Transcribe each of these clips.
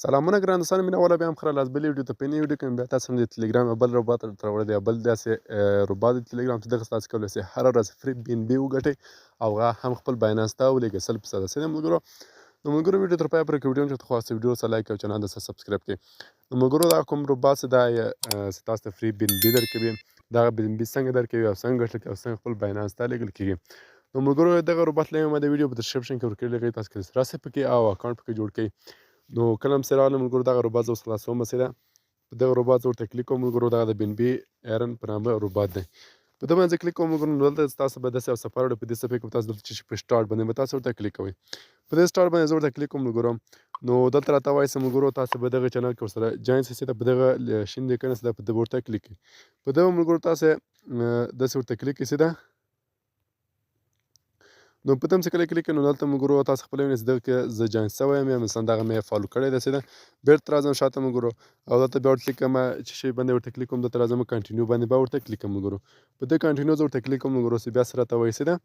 سلامونه ګران دوستانو مینه والا بیا هم خره لاس بلې ویډیو ته په نوې ویډیو کې مې بیا تاسو هم د تلګرام یو بل روبات درته راوړی دی بل داسې روبات د تلګرام چې دغه تاسو کولی شئ هره ورځ فري بي ان بي وګټئ او هغه هم خپل باینانس ته ولېږئ 100% څه دی ملګرو نو ملګرو ویډیو تر پایه پورې که ویډیو هم چېرته خوښ ویډیو سره لایک او چینل د سره سبسکرایب کړئ نو ملګرو دا کوم روبات چې دا چې تاسو ته فري بي ان بي درکوي دغه بي ان بي څنګه درکوي او څنګه ګټل او څنګه خپل باینانس ته لیږل کېږي نو ملګرو دغه روبات لینک مې د ویډیو په ډسکرپشن کې ورکړی دی تاسو کولای شئ راسئ پکې او اکاونټ پکې جوړ کړئ نو کله هم چې راغلم ملګرو دغه روبات زه اوس خلاصوم چې ده په دغه روبات زه ورته کلیک کوم ملګرو دغه د بي ان بي ایرن په نامه روبات دی په ده باندې کلیک کوم ملګرو نو دلته تاسو به داسې یو صفحه راوړي په دې صفحې کې به تاسو دلته چې په سټارټ باندې به تاسو ورته کلیک کوئ په دې سټارټ باندې زه ورته کلیک کوم ملګرو نو دلته راته وایي چې ملګرو تاسو به دغه چینل کې ورسره جاین شئ په دغه شین دی کنه په دغه ورته کلیک کړئ په دغه ملګرو تاسو داسې ورته کلیک کړئ ده نو په دې هم چې کله کلیک کړئ نو دلته ملګرو تاسو خپله وینئ چې دغه کې زه جاین شوی یم یا مثلا دغه مې فالو کړی دی چې ده بیرته راځم شاته ملګرو او دلته بیا ورته کلیک کوم چې شی باندې ورته کلیک کوم دلته راځم کنټینیو باندې به ورته کلیک کوم ملګرو په دې کنټینیو زه ورته کلیک کوم ملګرو چې بیا سره راته وایي چې ده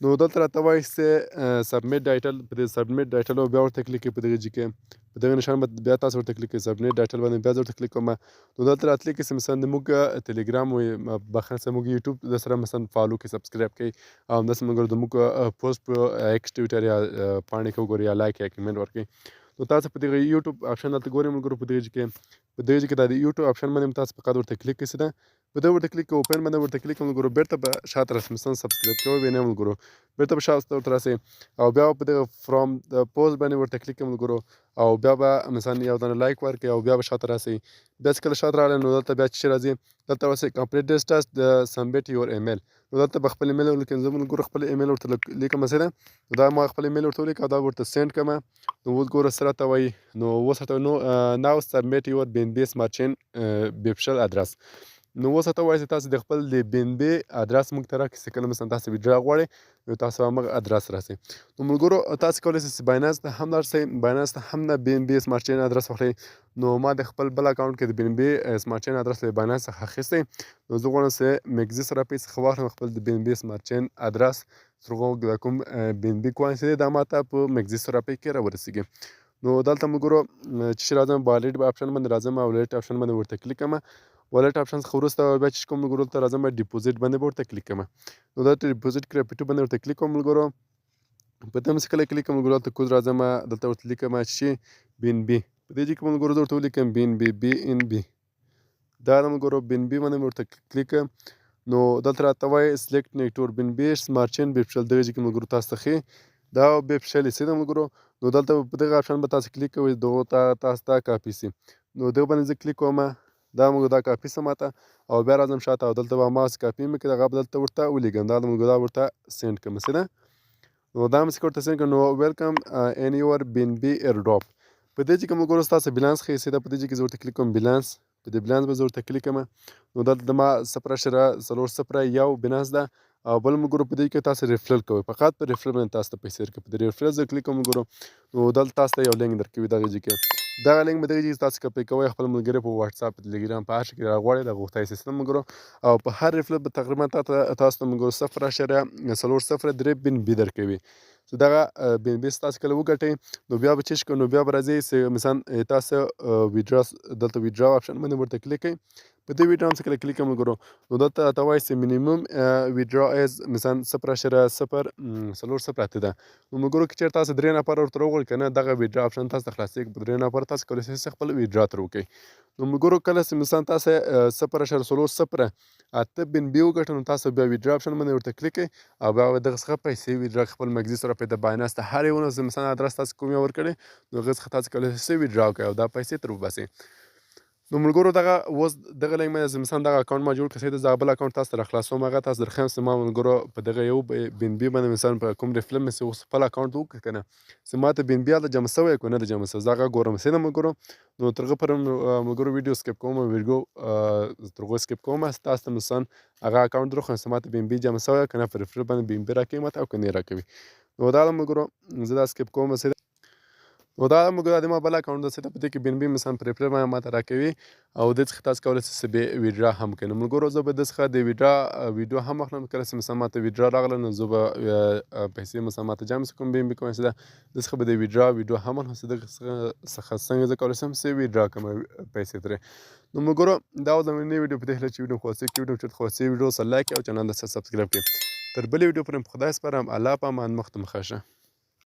نو دلته راته وایي چې سبمیټ ډایټل په دې سبمیټ ډایټل بیا ورته کلیک کړئ په دغه جي کې په دغه نشان باندې بیا تاسو ورته کلیک کړئ سبمیټ ډایټل باندې بیا ورته کلیک کوم نو دلته راتلی کې چې مثلا موږ ټلګرام وي بخښنه چې موږ یوټیوب د سره مثلا فالو کړئ سبسکرایب کړئ او همداسې ملګرو د موږ پوسټ په ایکس ټویټر یا پاڼې کې وګورئ یا لایک یا کمنټ ورکړئ نو تاسو په دغه یوټیوب آپشن دلته ګورئ ملګرو په دغه جي کې دا د یوټیوب آپشن باندې تاسو فقط ورته کلیک کړئ ده په دغه ورته کلیک اوپن باندې ورته کلیک کوم ملګرو بیرته به شاته راسئ مثلا سبسکرایب کوئ بیا نه ملګرو بیرته به شاته ورته راسئ او بیا په دغه فرام د پوسټ باندې ورته کلیک کوم ملګرو او بیا به مثلا یو دانه لایک ورکړئ او بیا به شاته راسئ بیا چې کله شاته راغلی نو دلته بیا چې راځي دلته وایي کمپلیټ ډیس ټاسک د سبمیټ یور ایمیل نو دلته به خپل ایمیل ولیکم زه ملګرو خپل ایمیل ورته لیکم څه ده نو دا ما خپل ایمیل ورته ولیکم دا ورته سینډ کړم نو اوس ګوره څه راته وایي نو اوس راته ناو سبمیټ یور بي ان بي سمارټ چین بیپشل ادرس نو اوس راته وایي چې تاسو د خپل د بي ان بي ادرس موږ ته راکړئ چې کله مثلا تاسو ویډرا غواړئ نو تاسو همغه ادرس راسئ نو ملګرو تاسو کولی شئ چې باینانس ته هم لاړ شئ باینانس ته هم د بي ان بي سمارټ چین ادرس واخلئ نو ما د خپل بل اکاونټ کې د بي ان بي سمارټ چین ادرس له باینانس څخه اخیستی نو زه غواړم چې مګزي سره پیسې څخه واخلم خپل د بي ان بي سمارټ چین ادرس د کوم بي ان بي کوین چې دی دا ماته په مګزي سره پې کې راورسیږي نو دلته ملګرو چې راځم والټ آپشن باندې راځم او والټ آپشن باندې ورته کلیک کوم والټ آپشن څخه وروسته بیا چې کوم ملګرو ته راځم ډیپوزیټ باندې ورته کلیک کوم نو دلته ډیپوزیټ کریپټو باندې ورته کلیک کوم ملګرو په دې چې کله کلیک کوم ملګرو ته کوز راځم دلته ورته لیکم چې بي ان بي په دې کې ملګرو ورته ولیکم بي ان بي دا ملګرو بي ان بي باندې ورته کلیک نو دلته راته وایي سلیکټ نیټور بي ان بي سمارټ چین بیپشل دغه کې ملګرو تاسو ته ښي دا بیپشل یې څه ملګرو نو دلته په دغه آپشن به تاسو کلیک کوئ دغه تاسو ته کاپي سي نو دغه باندې زه کلیک کوم دا موږ دا کاپي سم ماته او بیا راځم شاته او دلته به ماس کاپي مې کړي هغه به دلته ورته ولیږم دا موږ دا ورته سینډ کړم څه ده نو دا مې ورته سینډ کړم نو ویلکم ان یور بي ان بي ایر ډراپ په دې چې ملګرو ستاسو بیلانس ښیي چې دا په دې کې زه ورته کلیک کوم بیلانس په دې بیلانس به زه ورته کلیک کوم نو دلته د ما 0.001 بیلانس ده او بل ملګرو په دې کې تاسو ریفرل کوئ فقط په ریفرل باندې تاسو ته پیسې درکوي په دې ریفرل زه کلیک کوم ملګرو نو دلته تاسو ته یو لینک درکوي دغه ځای کې دغه لینک به دغه ځای تاسو کاپي کوئ خپل ملګري په واتساپ په ټلګرام په هر شي کې راغواړئ دغه غوښتای سیستم ملګرو او په هر ریفرل به تقریبا تاسو ته ملګرو 0.003 بي ان بي درکوي چې دغه بي ان بي تاسو کله وګټئ نو بیا به چې شي نو بیا به راځئ چې مثلا تاسو ویډرا دلته ویډرا آپشن باندې ورته کلیک کړئ په دې ویډرا هم کله کلیک کوم ملګرو نو دلته راته وایي چې مینیمم ویډرا از مثلا 0.008 ده نو ملګرو که چېرته تاسو 3 نفر ورته راوغواړئ که نه دغه ویډرا آپشن تاسو ته خلاصېږي په 3 نفر تاسو کولی شئ خپل ویډرا ترې وکړئ نو ملګرو کله چې مثلا تاسو 0.08 بي ان بي وګټئ نو تاسو بیا ویډرا آپشن باندې ورته کلیک کړئ او بیا دغه څخه پیسې ویډرا خپل مګزي سره په د باینانس ته هر یو مثلا ادرس تاسو کوم ورکړئ نو هغه څخه تاسو کولی شئ ویډرا وکړئ او دا پیسې ترې وباسئ نو ملګرو دغه اوس دغه لینک باندې مثلا دغه اکاونټ ما جوړ کړی د بل اکاونټ تاسو ته راخلاصوم هغه تاسو درخوایم چې ما ملګرو په دغه یو بي ان بي باندې مثلا په کوم ریفرل مې اوس خپل اکاونټ وکړ که نه چې ما ته بي ان بي هلته جمع شوی که نه ده جمع شوی زه هغه ګورم څه ده ملګرو نو تر هغه پورې ملګرو ویډیو سکیپ کوم ویډیو تر هغو سکیپ کوم تاسو ته مثلا هغه اکاونټ درخوایم چې ما ته بي ان بي جمع شوی که نه په ریفرل باندې بي ان بي راکوي ما ته او که نه یې راکوي نو دا ده ملګرو زه دا سکیپ کوم نو دا مګر د ما بل اکاونټ د څه په دې کې بین بي مثلا پریفر ما ته راکوي او د څه تاسو کولای شئ به ویډرا هم کړئ. مګر زه به د څه د ویډرا ویډیو هم اخلم کله چې مثلا ما ته ویډرا راغله نو زه به پیسې مثلا ما ته جمع کوم بین بي کوم څه د څه به د ویډرا ویډیو هم هم څه د څه څنګه زه کولای شم چې ویډرا کوم پیسې ترې. نو مګر دا د نوې ویډیو په دې هله چې ویډیو خو څه کې ویډیو چې خو څه ویډیو سره لایک او چینل د سبسکرایب کړئ. تر بلې ویډیو پورې خدای سپارم. الله پامان مخته مخه شه.